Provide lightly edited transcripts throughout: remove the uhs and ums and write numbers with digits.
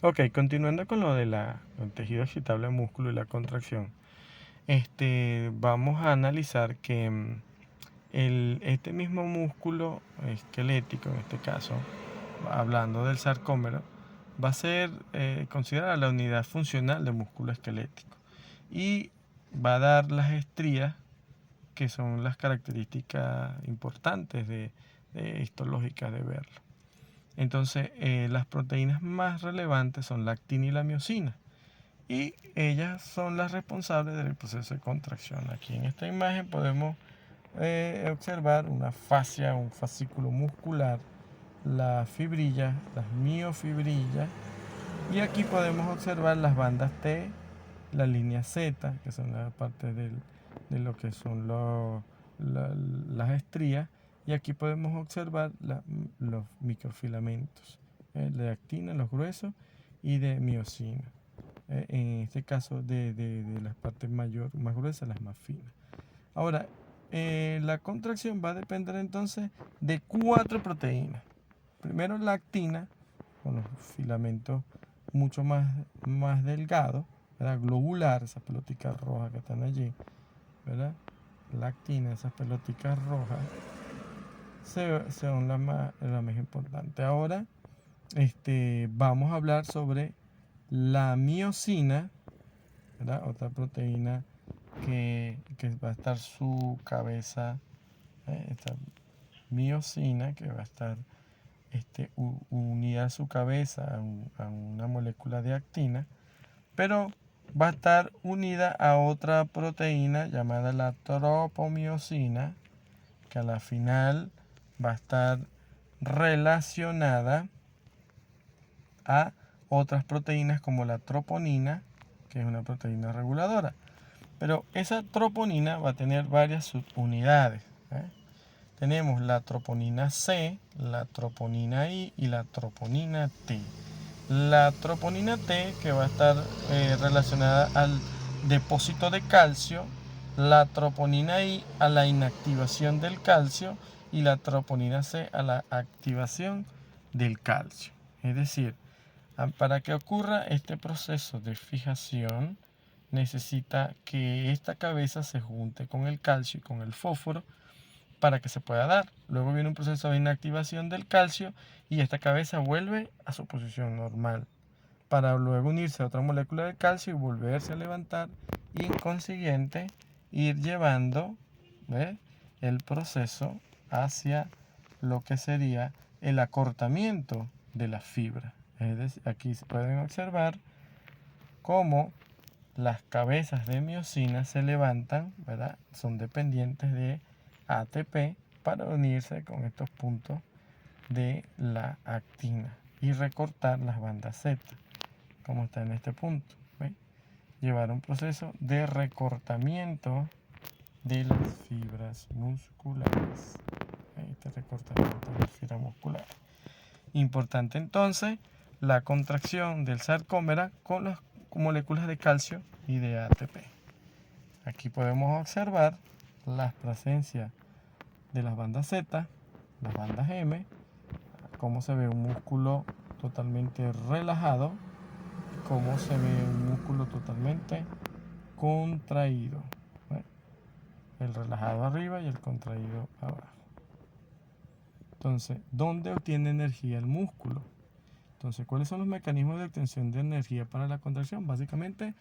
Ok, continuando con lo de el tejido excitable del músculo y la contracción, vamos a analizar que este mismo músculo esquelético, en este caso, hablando del sarcómero, va a ser considerada la unidad funcional del músculo esquelético y va a dar las estrías, que son las características importantes histológicas de verlo. Entonces, las proteínas más relevantes son la actina y la miosina, y ellas son las responsables del proceso de contracción. Aquí en esta imagen podemos observar una fascia, un fascículo muscular, las fibrillas, las miofibrillas, y aquí podemos observar las bandas T, la línea Z, que son la parte de lo que son las estrías, y aquí podemos observar los microfilamentos de actina, los gruesos, y de miosina. En este caso de las partes más gruesas, las más finas. Ahora, la contracción va a depender entonces de 4 proteínas. Primero la actina, con los filamentos mucho más delgados, ¿verdad? Globular, esas pelotitas rojas que están allí, ¿verdad? La actina, esas pelotitas rojas, son las más importantes. Ahora, vamos a hablar sobre la miosina, ¿verdad? Otra proteína que va a estar su cabeza, esta miosina, que va a estar unida a su cabeza a una molécula de actina, pero va a estar unida a otra proteína llamada la tropomiosina, que a la final va a estar relacionada a otras proteínas como la troponina, que es una proteína reguladora. Pero esa troponina va a tener varias subunidades. Tenemos la troponina C, la troponina I y la troponina T. La troponina T, que va a estar relacionada al depósito de calcio, la troponina I a la inactivación del calcio y la troponina C a la activación del calcio. Es decir, para que ocurra este proceso de fijación, necesita que esta cabeza se junte con el calcio y con el fósforo para que se pueda dar. Luego viene un proceso de inactivación del calcio y esta cabeza vuelve a su posición normal, para luego unirse a otra molécula de calcio y volverse a levantar, y en consiguiente ir llevando el proceso hacia lo que sería el acortamiento de la fibra. Es decir, aquí se pueden observar cómo las cabezas de miosina se levantan, ¿verdad? Son dependientes de ATP para unirse con estos puntos de la actina y recortar las bandas Z, como está en este punto. ¿Ve? Llevar un proceso de recortamiento de las fibras musculares. Este recortamiento de las fibras musculares. Importante entonces la contracción del sarcómero con las moléculas de calcio y de ATP. Aquí podemos observar la presencia de las bandas Z, las bandas M, cómo se ve un músculo totalmente relajado, cómo se ve un músculo totalmente contraído. El relajado arriba y el contraído abajo. Entonces, ¿dónde obtiene energía el músculo? Entonces, ¿cuáles son los mecanismos de obtención de energía para la contracción? Básicamente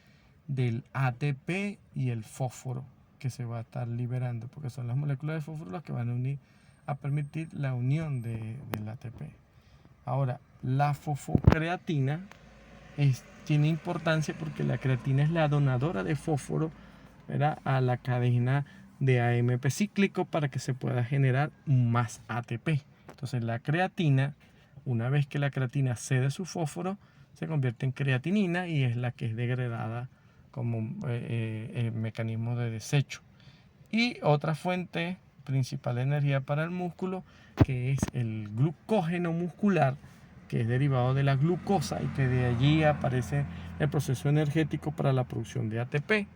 del ATP y el fósforo que se va a estar liberando, porque son las moléculas de fósforo las que van a permitir la unión del ATP. Ahora, la fosfocreatina tiene importancia porque la creatina es la donadora de fósforo, ¿verdad?, a la cadena de AMP cíclico para que se pueda generar más ATP. Entonces la creatina, una vez que la creatina cede su fósforo, se convierte en creatinina y es la que es degradada como mecanismo de desecho. Y otra fuente principal de energía para el músculo, que es el glucógeno muscular, que es derivado de la glucosa y que de allí aparece el proceso energético para la producción de ATP.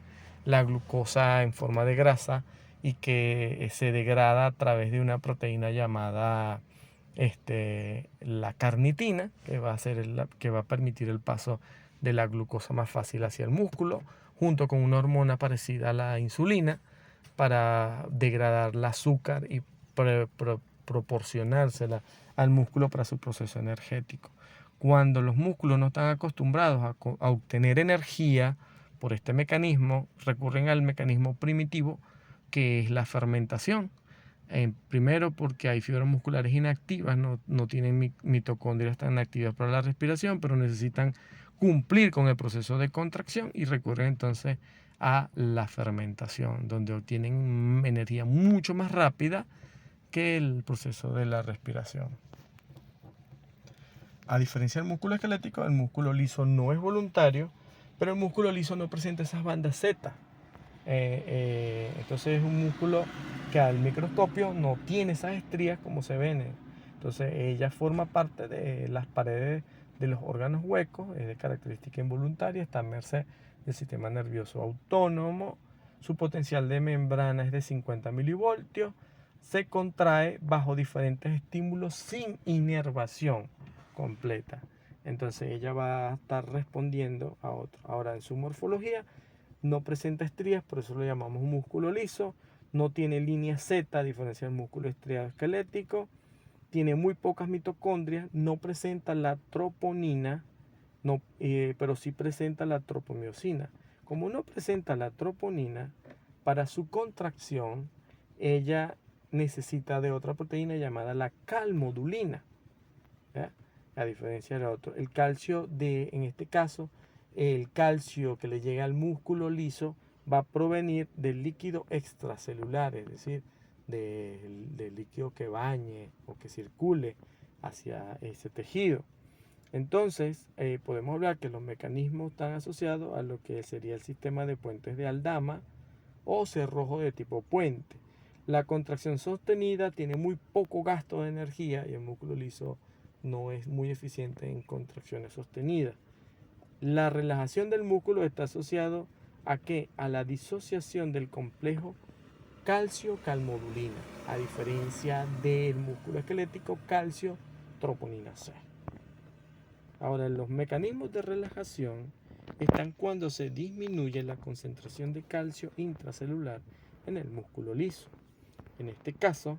La glucosa en forma de grasa y que se degrada a través de una proteína llamada la carnitina, que va a permitir el paso de la glucosa más fácil hacia el músculo, junto con una hormona parecida a la insulina para degradar el azúcar y proporcionársela al músculo para su proceso energético. Cuando los músculos no están acostumbrados a obtener energía por este mecanismo, recurren al mecanismo primitivo que es la fermentación. Primero porque hay fibras musculares inactivas, no tienen mitocondrias tan activas para la respiración, pero necesitan cumplir con el proceso de contracción y recurren entonces a la fermentación, donde obtienen energía mucho más rápida que el proceso de la respiración. A diferencia del músculo esquelético, el músculo liso no es voluntario, pero el músculo liso no presenta esas bandas Z. Entonces es un músculo que al microscopio no tiene esas estrías como se ven. Entonces ella forma parte de las paredes de los órganos huecos, es de característica involuntaria, está a merced del sistema nervioso autónomo. Su potencial de membrana es de 50 milivoltios. Se contrae bajo diferentes estímulos sin inervación completa. Entonces ella va a estar respondiendo a otro. Ahora, en su morfología no presenta estrías, por eso lo llamamos un músculo liso. No tiene línea Z, a diferencia del músculo estriado esquelético. Tiene muy pocas mitocondrias, no presenta la troponina, pero sí presenta la tropomiosina. Como no presenta la troponina, para su contracción, ella necesita de otra proteína llamada la calmodulina, ¿ya? A diferencia del otro. El calcio en este caso, el calcio que le llega al músculo liso va a provenir del líquido extracelular, es decir, del líquido que bañe o que circule hacia ese tejido. Entonces, podemos hablar que los mecanismos están asociados a lo que sería el sistema de puentes de Aldama o cerrojo de tipo puente. La contracción sostenida tiene muy poco gasto de energía y el músculo liso no es muy eficiente en contracciones sostenidas. La relajación del músculo está asociado a qué? A la disociación del complejo calcio-calmodulina, a diferencia del músculo esquelético calcio-troponina C. Ahora, los mecanismos de relajación están cuando se disminuye la concentración de calcio intracelular en el músculo liso. En este caso,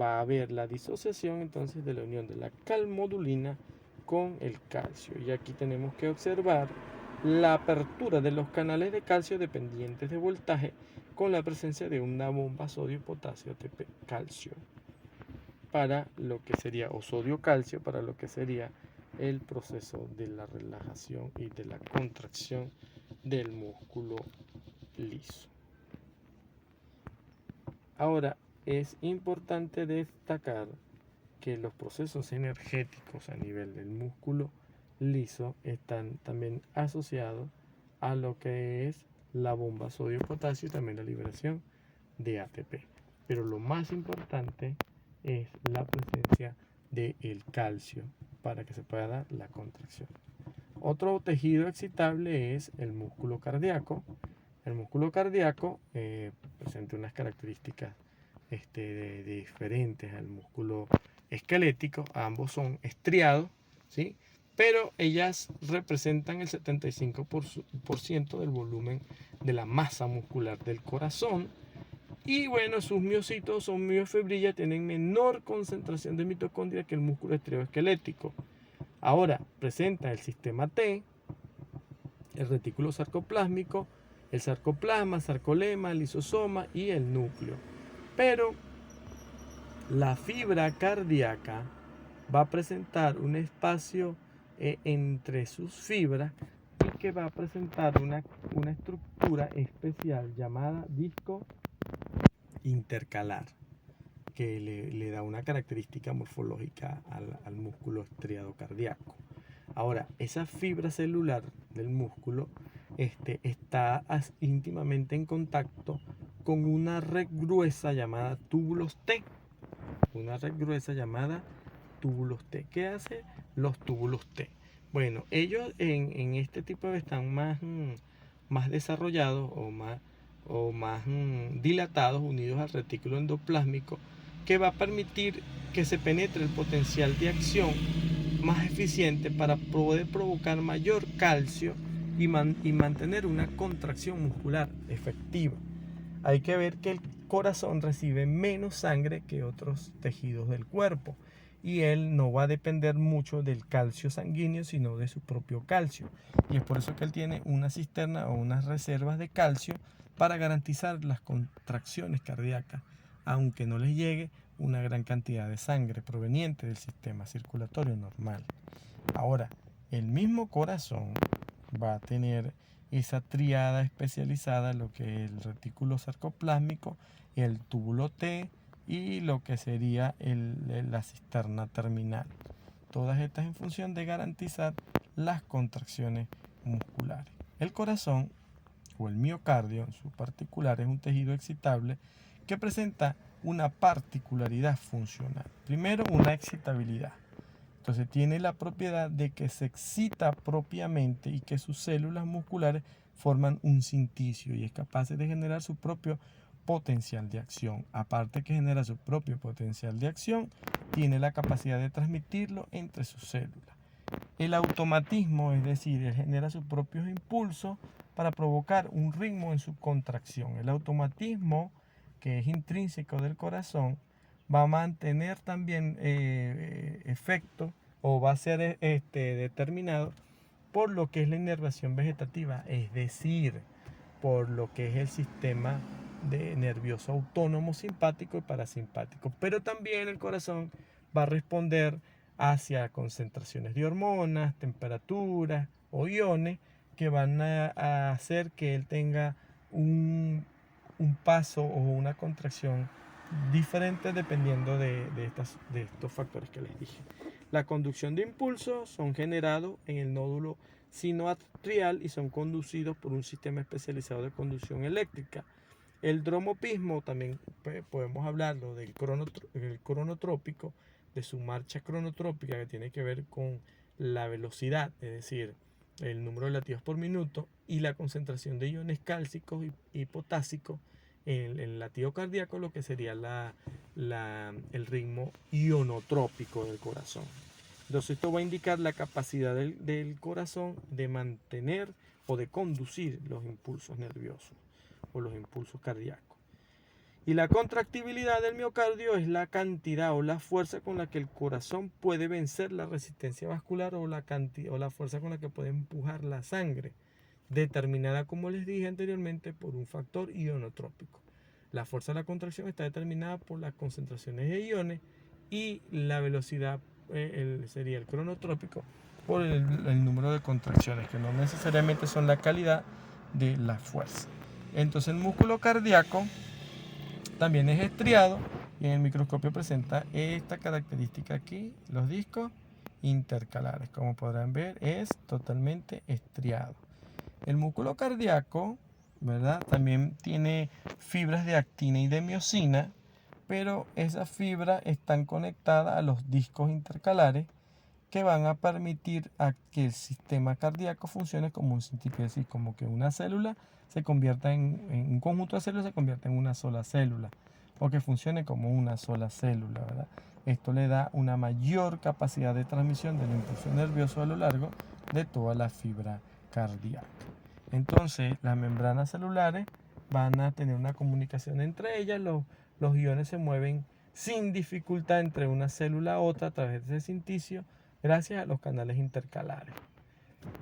va a haber la disociación entonces de la unión de la calmodulina con el calcio. Y aquí tenemos que observar la apertura de los canales de calcio dependientes de voltaje con la presencia de una bomba sodio-potasio ATP-calcio para lo que sería, o sodio-calcio para lo que sería el proceso de la relajación y de la contracción del músculo liso. Ahora, es importante destacar que los procesos energéticos a nivel del músculo liso están también asociados a lo que es la bomba sodio-potasio y también la liberación de ATP. Pero lo más importante es la presencia del calcio para que se pueda dar la contracción. Otro tejido excitable es el músculo cardíaco. El músculo cardíaco presenta unas características diferentes al músculo esquelético. Ambos son estriados, ¿sí? Pero ellas representan el 75% del volumen de la masa muscular del corazón. Y bueno, sus miocitos son miofibrillas, tienen menor concentración de mitocondria que el músculo estriado esquelético. Ahora, presenta el sistema T, el retículo sarcoplásmico, el sarcoplasma, sarcolema, el lisosoma y el núcleo. Pero la fibra cardíaca va a presentar un espacio entre sus fibras y que va a presentar una estructura especial llamada disco intercalar, que le da una característica morfológica al músculo estriado cardíaco. Ahora, esa fibra celular del músculo está íntimamente en contacto con una red gruesa llamada túbulos T. Una red gruesa llamada túbulos T. ¿Qué hace los túbulos T? Bueno, ellos en este tipo están más desarrollados o más dilatados, unidos al retículo endoplásmico, que va a permitir que se penetre el potencial de acción más eficiente para poder provocar mayor calcio y mantener una contracción muscular efectiva. Hay que ver que el corazón recibe menos sangre que otros tejidos del cuerpo y él no va a depender mucho del calcio sanguíneo, sino de su propio calcio. Y es por eso que él tiene una cisterna o unas reservas de calcio para garantizar las contracciones cardíacas, aunque no les llegue una gran cantidad de sangre proveniente del sistema circulatorio normal. Ahora, el mismo corazón va a tener esa triada especializada, lo que es el retículo sarcoplásmico, el túbulo T y lo que sería la cisterna terminal. Todas estas en función de garantizar las contracciones musculares. El corazón o el miocardio en su particular es un tejido excitable que presenta una particularidad funcional. Primero, una excitabilidad. Entonces tiene la propiedad de que se excita propiamente y que sus células musculares forman un cinticio y es capaz de generar su propio potencial de acción. Aparte que genera su propio potencial de acción, tiene la capacidad de transmitirlo entre sus células. El automatismo, es decir, él genera sus propios impulsos para provocar un ritmo en su contracción. El automatismo, que es intrínseco del corazón, va a mantener también efecto o va a ser determinado por lo que es la inervación vegetativa, es decir, por lo que es el sistema nervioso autónomo simpático y parasimpático. Pero también el corazón va a responder hacia concentraciones de hormonas, temperaturas o iones que van a hacer que él tenga un paso o una contracción diferente dependiendo de estos factores que les dije. La conducción de impulsos son generados en el nódulo sinoatrial y son conducidos por un sistema especializado de conducción eléctrica. El dromopismo, también podemos hablarlo del cronotrópico, de su marcha cronotrópica que tiene que ver con la velocidad, es decir, el número de latidos por minuto y la concentración de iones cálcicos y potásicos en el latido cardíaco, lo que sería el ritmo ionotrópico del corazón. Entonces esto va a indicar la capacidad del corazón de mantener o de conducir los impulsos nerviosos o los impulsos cardíacos. Y la contractibilidad del miocardio es la cantidad o la fuerza con la que el corazón puede vencer la resistencia vascular o la fuerza con la que puede empujar la sangre, determinada, como les dije anteriormente, por un factor ionotrópico. La fuerza de la contracción está determinada por las concentraciones de iones y la velocidad sería el cronotrópico por el número de contracciones, que no necesariamente son la calidad de la fuerza. Entonces el músculo cardíaco también es estriado y en el microscopio presenta esta característica aquí, los discos intercalares. Como podrán ver, es totalmente estriado. El músculo cardíaco, ¿verdad?, también tiene fibras de actina y de miosina, pero esas fibras están conectadas a los discos intercalares que van a permitir a que el sistema cardíaco funcione como un cintipié, es decir, como que una célula se convierta en un conjunto de células se convierta en una sola célula, o que funcione como una sola célula, ¿verdad? Esto le da una mayor capacidad de transmisión del impulso nervioso a lo largo de toda la fibra cardíaca. Entonces, las membranas celulares van a tener una comunicación entre ellas, los iones se mueven sin dificultad entre una célula a otra a través de ese cinticio, gracias a los canales intercalares.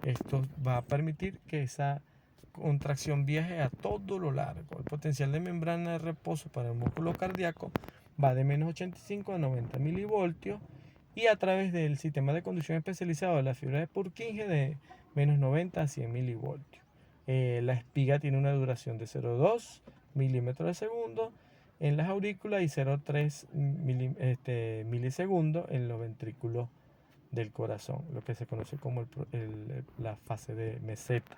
Esto va a permitir que esa contracción viaje a todo lo largo. El potencial de membrana de reposo para el músculo cardíaco va de menos 85 a 90 milivoltios y a través del sistema de conducción especializado de la fibra de Purkinje de menos 90 a 100 milivoltios. La espiga tiene una duración de 0,2 milímetros de segundo en las aurículas y 0,3 milisegundos en los ventrículos del corazón, lo que se conoce como la fase de meseta.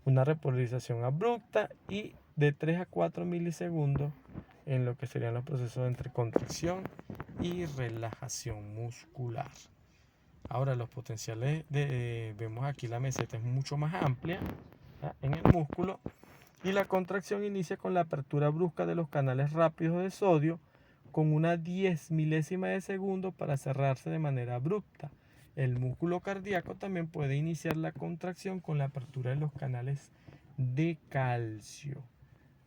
Una repolarización abrupta y de 3 a 4 milisegundos en lo que serían los procesos entre contracción y relajación muscular. Ahora los potenciales, vemos aquí la meseta es mucho más amplia, ¿ya?, en el músculo, y la contracción inicia con la apertura brusca de los canales rápidos de sodio con una 10 milésima de segundo para cerrarse de manera abrupta. El músculo cardíaco también puede iniciar la contracción con la apertura de los canales de calcio.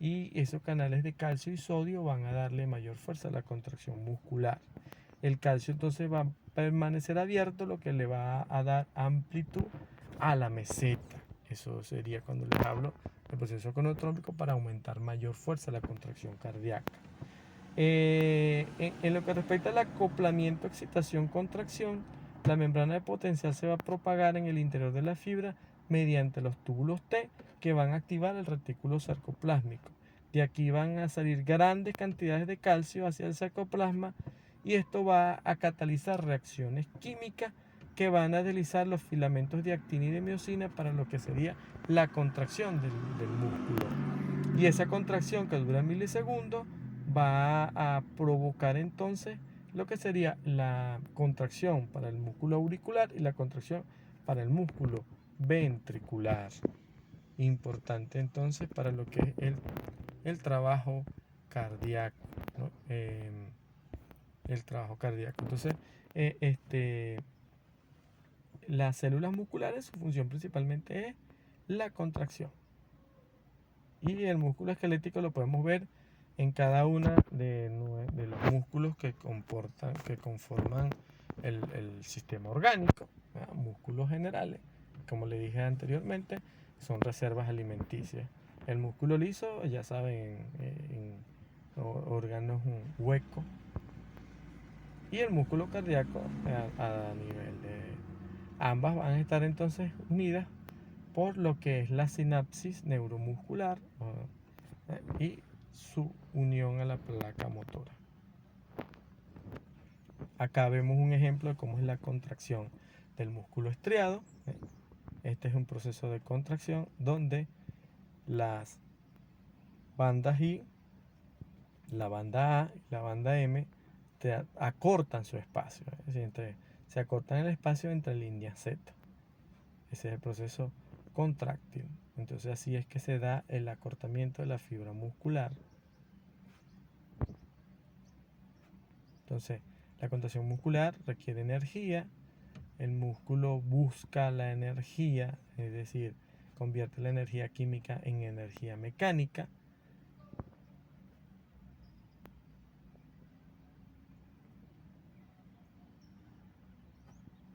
Y esos canales de calcio y sodio van a darle mayor fuerza a la contracción muscular. El calcio entonces va a permanecer abierto, lo que le va a dar amplitud a la meseta. Eso sería cuando les hablo del proceso gonotrópico para aumentar mayor fuerza a la contracción cardíaca. En lo que respecta al acoplamiento, excitación, contracción, la membrana de potencial se va a propagar en el interior de la fibra mediante los túbulos T que van a activar el retículo sarcoplásmico. De aquí van a salir grandes cantidades de calcio hacia el sarcoplasma y esto va a catalizar reacciones químicas que van a deslizar los filamentos de actina y de miosina para lo que sería la contracción del músculo. Y esa contracción que dura milisegundos va a provocar entonces lo que sería la contracción para el músculo auricular y la contracción para el músculo ventricular. Importante entonces para lo que es el trabajo cardíaco, ¿no? El trabajo cardíaco. Entonces, las células musculares, su función principalmente es la contracción. Y el músculo esquelético lo podemos ver en cada uno de los músculos que conforman el sistema orgánico, ¿verdad? Músculos generales, como le dije anteriormente, son reservas alimenticias. El músculo liso, ya saben, en órganos huecos. Y el músculo cardíaco a nivel de... Ambas van a estar entonces unidas por lo que es la sinapsis neuromuscular y su unión a la placa motora. Acá vemos un ejemplo de cómo es la contracción del músculo estriado. Este es un proceso de contracción donde las bandas I, la banda A y la banda M acortan su espacio. Es decir, se acortan el espacio entre líneas Z. Ese es el proceso contráctil. Entonces así es que se da el acortamiento de la fibra muscular. Entonces, la contracción muscular requiere energía. El músculo busca la energía, es decir, convierte la energía química en energía mecánica.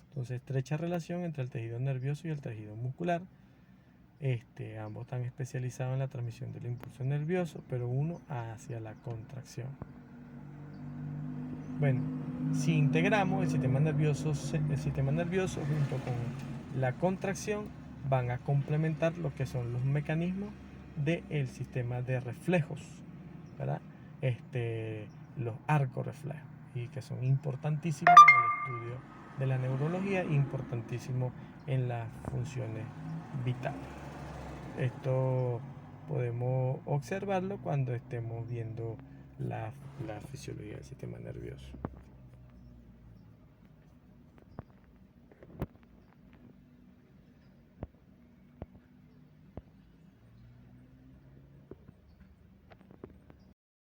Entonces, estrecha relación entre el tejido nervioso y el tejido muscular. Ambos están especializados en la transmisión del impulso nervioso, pero uno hacia la contracción. Bueno, si integramos el sistema nervioso junto con la contracción, van a complementar lo que son los mecanismos del sistema de reflejos, ¿verdad? Los arcorreflejos, y que son importantísimos en el estudio de la neurología, importantísimos en las funciones vitales. Esto podemos observarlo cuando estemos viendo la fisiología del sistema nervioso.